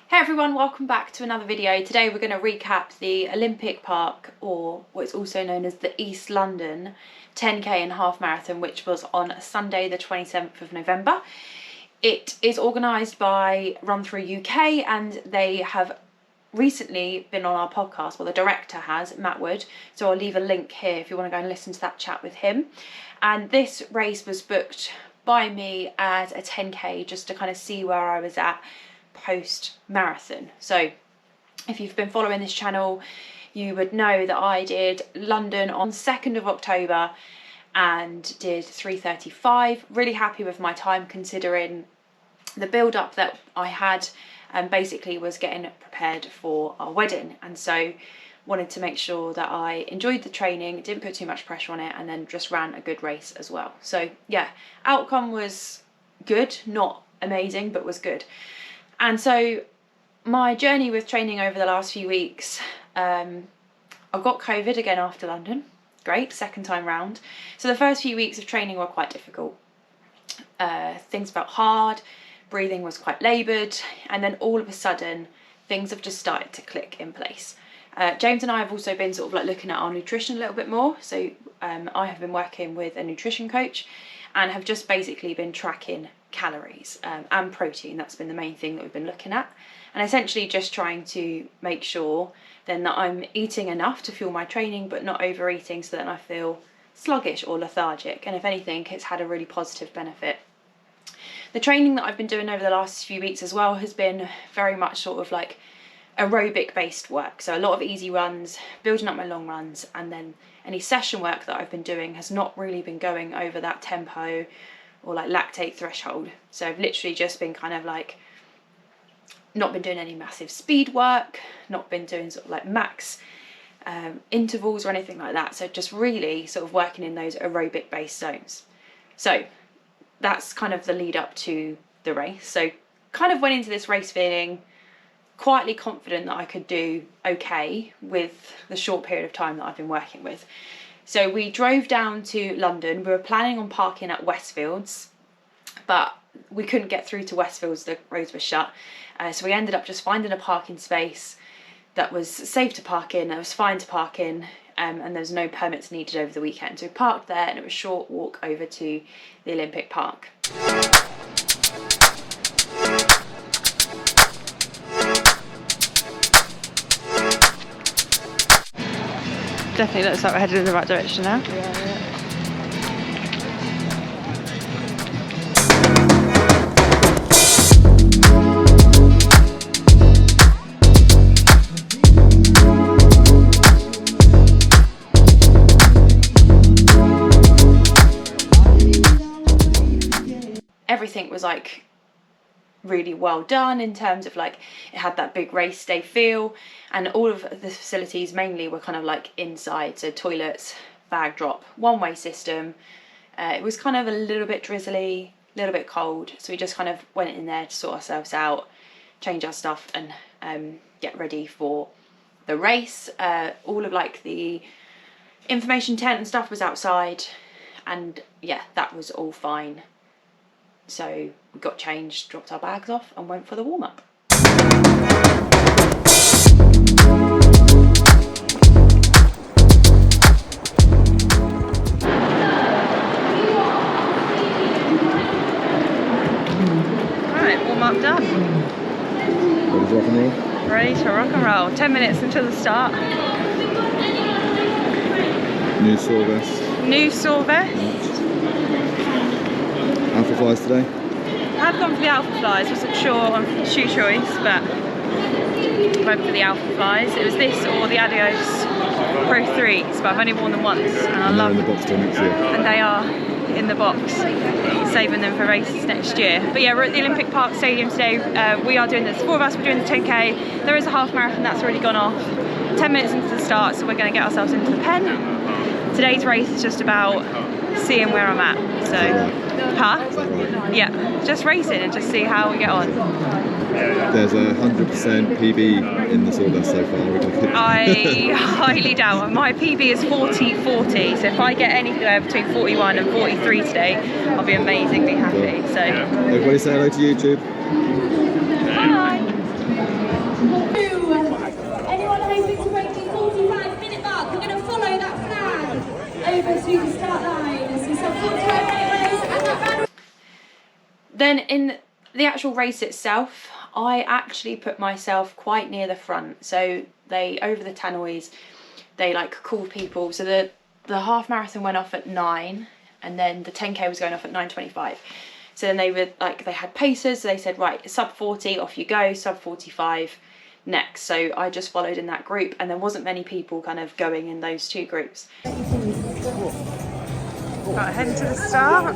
Hey everyone, welcome back to another video. Today we're going to recap the Olympic Park, or what's also known as the East London 10k and half marathon, which was on Sunday the 27th of November. It is organised by RunThroughUK and they have recently been on our podcast. Well, the director has, Matt Wood, so I'll leave a link here if you want to go and listen to that chat with him. And this race was booked by me as a 10k just to kind of see where I was at post marathon. So if you've been following this channel, you would know that I did London on 2nd of October and did 3:35. Really happy with my time considering the build up that I had, and basically was getting prepared for our wedding, and so wanted to make sure that I enjoyed the training, didn't put too much pressure on it, and then just ran a good race as well. So yeah, outcome was good, not amazing, but was good. And so my journey with training over the last few weeks, I got COVID again after London. Great, second time round. So the first few weeks of training were quite difficult. Things felt hard, breathing was quite laboured, and then all of a sudden things have just started to click in place. James and I have also been sort of like looking at our nutrition a little bit more. So I have been working with a nutrition coach and have just basically been tracking calories and protein. That's been the main thing that we've been looking at, and essentially just trying to make sure then that I'm eating enough to fuel my training but not overeating so that I feel sluggish or lethargic. And if anything, it's had a really positive benefit. The training that I've been doing over the last few weeks as well has been very much sort of like aerobic based work, so a lot of easy runs, building up my long runs, and then any session work that I've been doing has not really been going over that tempo or like lactate threshold. So I've literally just been kind of like not been doing any massive speed work, not been doing sort of like max intervals or anything like that. So just really sort of working in those aerobic based zones. So that's kind of the lead up to the race. So kind of went into this race feeling quietly confident that I could do okay with the short period of time that I've been working with. So we drove down to London. We were planning on parking at Westfields, but we couldn't get through to Westfields, the roads were shut. So we ended up just finding a parking space that was safe to park in, that was fine to park in, and there was no permits needed over the weekend. So we parked there and it was a short walk over to the Olympic Park. Definitely looks like we're headed in the right direction now. Yeah. Everything was like really well done in terms of like it had that big race day feel, and all of the facilities mainly were kind of like inside, so toilets, bag drop, one-way system. It was kind of a little bit drizzly, a little bit cold, so we just kind of went in there to sort ourselves out, change our stuff, and get ready for the race. All of like the information tent and stuff was outside, and yeah, that was all fine. So we got changed, dropped our bags off and went for the warm-up. Right, warm-up done. Ready to rock and roll? Ready to rock and roll. 10 minutes until the start. New saw vest. New saw vest. Alpha flies today? I've gone for the alpha flies. Wasn't sure on shoe choice, but went for the alpha flies. It was this or the Adios Pro 3s, but I've only worn them once, and I love them. In the box till next year. And they are in the box, saving them for races next year. But yeah, we're at the Olympic Park Stadium today. We are doing this. 4 of us, we're doing the 10k. There is a half marathon that's already gone off. 10 minutes into the start, so we're going to get ourselves into the pen. Today's race is just about seeing where I'm at. So. Huh? Yeah, just racing and just see how we get on. There's a 100% PB in the saw vest so far. I highly doubt. My PB is 40-40, so if I get anywhere between 41 and 43 today, I'll be amazingly happy. So everybody say hello to YouTube. Bye. Then in the actual race itself, I actually put myself quite near the front. So they, over the tannoys, they like called people. So the half marathon went off at 9, and then the 10k was going off at 9:25. So then they were like, they had pacers, so they said, right, sub 40, off you go, sub 45 next. So I just followed in that group, and there wasn't many people kind of going in those two groups. Right, heading to the start.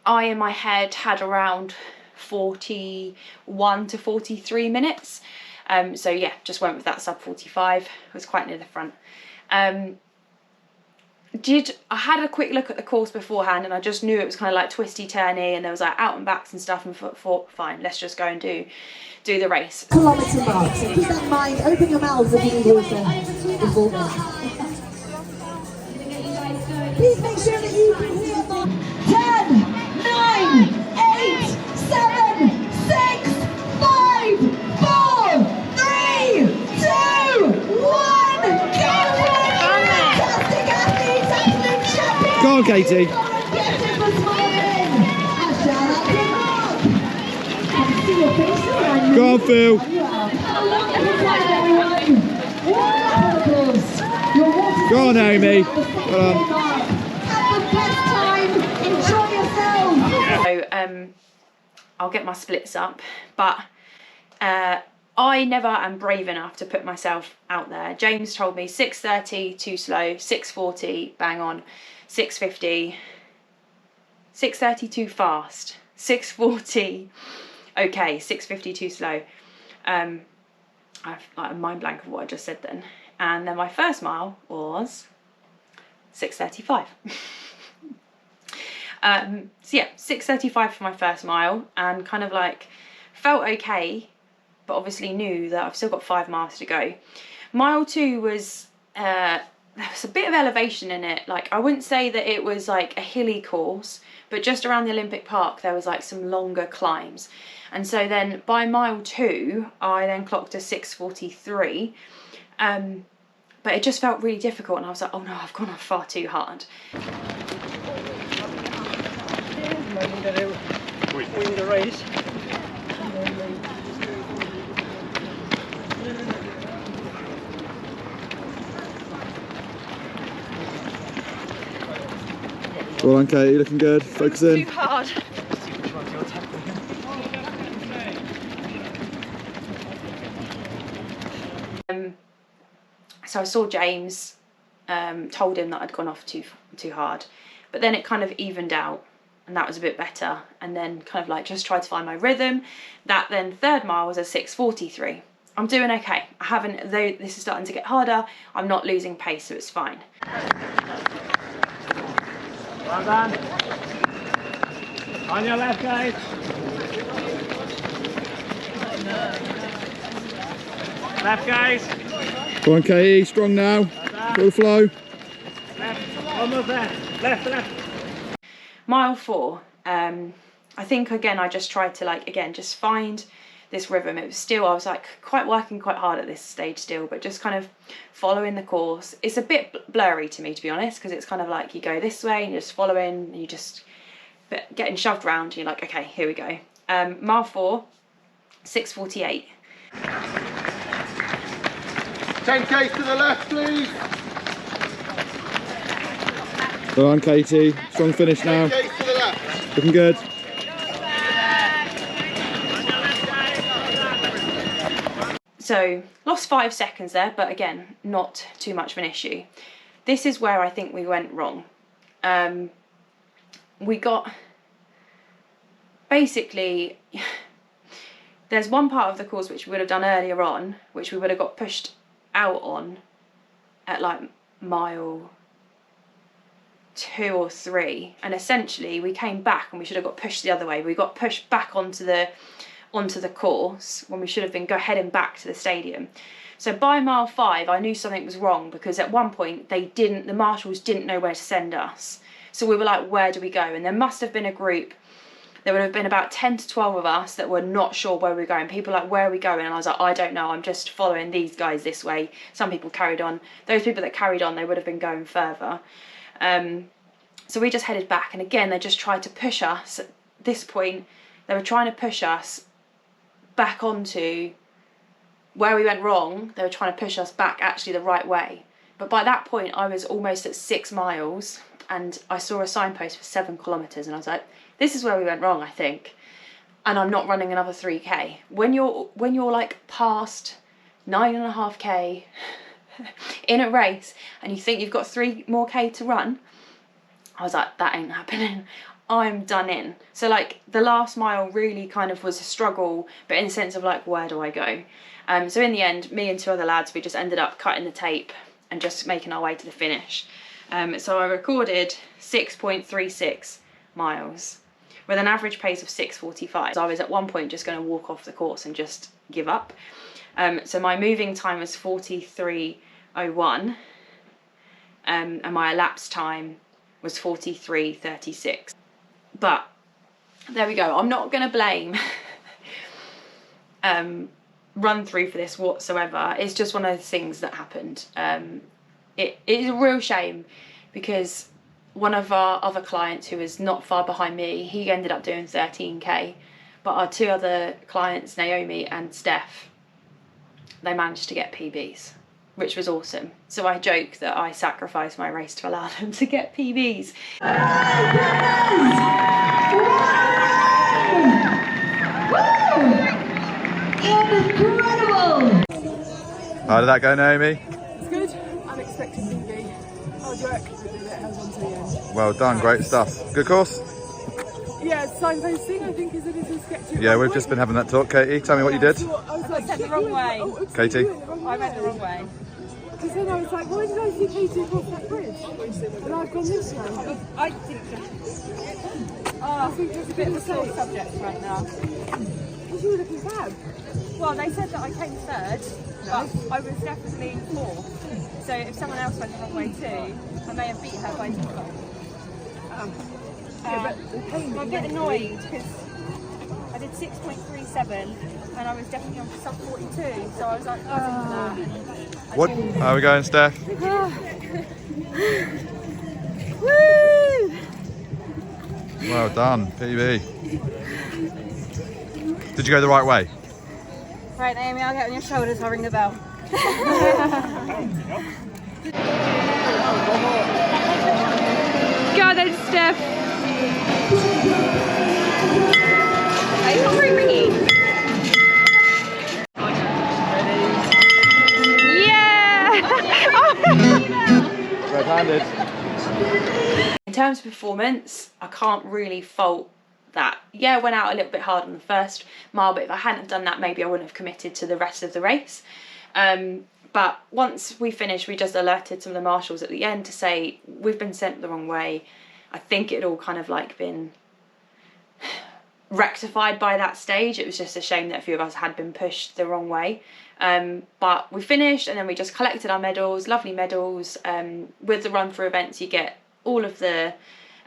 I in my head had around 41 to 43 minutes. So yeah, just went with that sub 45. I was quite near the front. I had a quick look at the course beforehand, and I just knew it was kind of like twisty turny, and there was like out and backs and stuff, and thought fine, let's just go and do the race. Kilometre mark, so keep that in mind, open your mouths if you need water before. Please make sure that you can hear them. 10, 9, 8, 7, 6, 5, 4, 3, 2, 1, go! Fantastic athletes, absolute champions! Go on, Katie. Go on, Phil. Go on, Amy. Well on. So I'll get my splits up, but I never am brave enough to put myself out there. James told me 6:30 too slow, 6:40 bang on, 6:50, 6:30 too fast, 6:40 okay, 6:50 too slow. I've like a mind blank of what I just said then. And then my first mile was 6:35. So yeah, 6:35 for my first mile, and kind of like felt okay, but obviously knew that I've still got 5 miles to go. Mile 2 was there was a bit of elevation in it. Like, I wouldn't say that it was like a hilly course, but just around the Olympic Park there was like some longer climbs. And so then by mile 2 I then clocked a 6:43, but it just felt really difficult, and I was like, oh no, I've gone off far too hard. Win the race. Well on, Katie, looking good. Focus in. Too hard. So I saw James, told him that I'd gone off too hard, but then it kind of evened out, and that was a bit better. And then kind of like just tried to find my rhythm. That then third mile was a 6:43. I'm doing okay. I haven't, though this is starting to get harder, I'm not losing pace, so it's fine. Well done. On your left, guys. Left, guys. Go on, Katie, strong now. Full flow. Left, almost there. Left. Mile 4, I think again I just tried to just find this rhythm. It was still, I was like working quite hard at this stage still, but just kind of following the course. It's a bit blurry to me, to be honest, because it's kind of like you go this way and you're just following, and you just getting shoved around, and you're like, okay, here we go. Mile 4, 6:48. 10k to the left, please. Go on, Katie. Strong finish now. 10k to the left. Looking good. So lost 5 seconds there, but again, not too much of an issue. This is where I think we went wrong. We got, basically, there's one part of the course which we would have done earlier on, which we would have got pushed out on at like mile 2 or 3, and essentially we came back and we should have got pushed the other way. We got pushed back onto the course when we should have been heading back to the stadium. So by mile 5 I knew something was wrong, because at one point the marshals didn't know where to send us. So we were like, where do we go? And there must have been a group there would have been about 10 to 12 of us that were not sure where we were going. People like, where are we going? And I was like, I don't know, I'm just following these guys this way. Some people carried on. Those people that carried on, they would have been going further. So we just headed back, and again they just tried to push us. At this point they were trying to push us back onto where we went wrong. They were trying to push us back actually the right way. But by that point I was almost at 6 miles and I saw a signpost for 7 kilometres, and I was like, this is where we went wrong, I think, and I'm not running another 3k. When you're like past 9.5k in a race and you think you've got 3 more k to run, I was like, that ain't happening. I'm done in. So like the last mile really kind of was a struggle, but in the sense of like, where do I go? So in the end, me and 2 other lads, we just ended up cutting the tape and just making our way to the finish. So I recorded 6.36 miles with an average pace of 6:45. So I was at one point just going to walk off the course and just give up. So my moving time was 43:01, and my elapsed time was 43:36. But there we go. I'm not going to blame Run Through for this whatsoever. It's just one of those things that happened. It is a real shame because one of our other clients who was not far behind me, he ended up doing 13k, but our 2 other clients, Naomi and Steph, they managed to get PBs, which was awesome. So I joke that I sacrificed my race to allow them to get PBs. Incredible! How did that go, Naomi? It's good. Unexpected PB. Hard work. It held on to the end. Well done, great stuff. Good course? Yeah, signposting I think is a little sketchy. Yeah, we've just been having that talk. Katie, tell me what you did. I was like, sent the wrong way. Oh, oops, Katie? I went the wrong way. Because then I was like, why did I see Katie across that bridge? And I've gone this way. I think I think there's it's a bit of a sore subject right now. Because you were looking bad. Well, they said that I came 3rd, but I was definitely 4th. So if someone else went the wrong way too, I may have beat her by default. I'm a bit annoyed because I did 6.37 and I was definitely on sub 42, so I was like, What? How are we going, Steph? woo! Well done, PB. Did you go the right way? Right, Naomi, I'll get on your shoulders, I'll ring the bell. Go then, Steph. It's not very ringy. Yeah! Red-handed. In terms of performance, I can't really fault that. Yeah, I went out a little bit hard on the first mile, but if I hadn't done that, maybe I wouldn't have committed to the rest of the race. But once we finished, we just alerted some of the marshals at the end to say, we've been sent the wrong way. I think it had all kind of like been rectified by that stage. It was just a shame that a few of us had been pushed the wrong way. But we finished and then we just collected our medals, lovely medals. With the Run Through events, you get all of the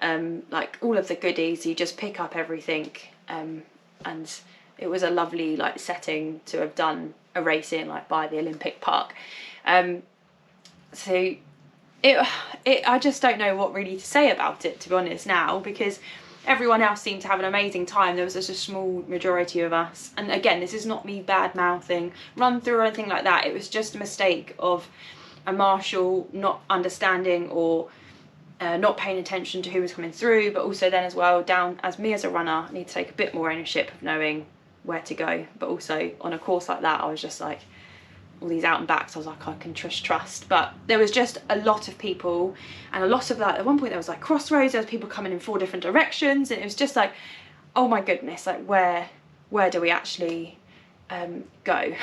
all of the goodies. You just pick up everything, and it was a lovely like setting to have done a race in, like by the Olympic Park. So I just don't know what really to say about it, to be honest, now, because everyone else seemed to have an amazing time. There was just a small majority of us, and again, this is not me bad mouthing Run Through or anything like that. It was just a mistake of a marshal not understanding or not paying attention to who was coming through, but also then as well, down as me as a runner, I need to take a bit more ownership of knowing where to go. But also on a course like that, I was just like, all these out and backs, I was like, I can trust. But there was just a lot of people, and a lot of that, at one point there was like crossroads, there was people coming in 4 different directions, and it was just like, oh my goodness, like where do we actually go?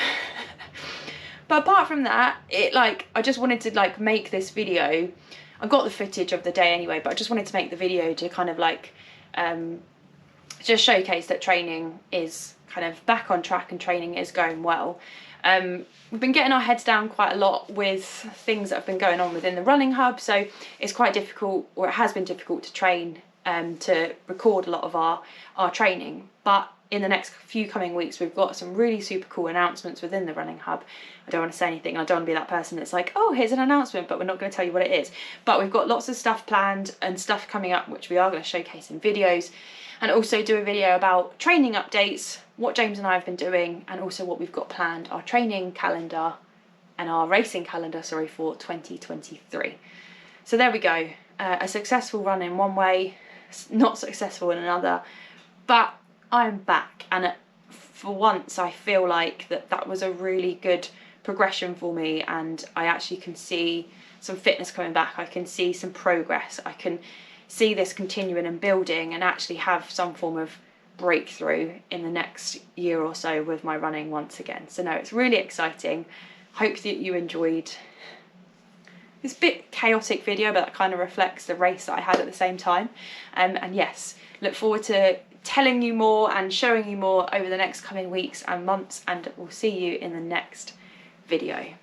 But apart from that, I just wanted to like make this video. I got the footage of the day anyway, but I just wanted to make the video to kind of like just showcase that training is kind of back on track and training is going well. We've been getting our heads down quite a lot with things that have been going on within the running hub, so it's quite difficult, or it has been difficult, to train to record a lot of our training. But in the next few coming weeks, we've got some really super cool announcements within the Running Hub. I don't want to say anything. I don't want to be that person that's like, oh, here's an announcement, but we're not going to tell you what it is. But we've got lots of stuff planned and stuff coming up, which we are going to showcase in videos, and also do a video about training updates, what James and I have been doing, and also what we've got planned, our training calendar and our racing calendar, sorry, for 2023. So there we go. A successful run in one way, not successful in another, but I'm back, and for once I feel like that was a really good progression for me, and I actually can see some fitness coming back. I can see some progress. I can see this continuing and building, and actually have some form of breakthrough in the next year or so with my running once again. So no, it's really exciting. Hope that you enjoyed this bit chaotic video, but that kind of reflects the race that I had at the same time. And yes, look forward to telling you more and showing you more over the next coming weeks and months, and we'll see you in the next video.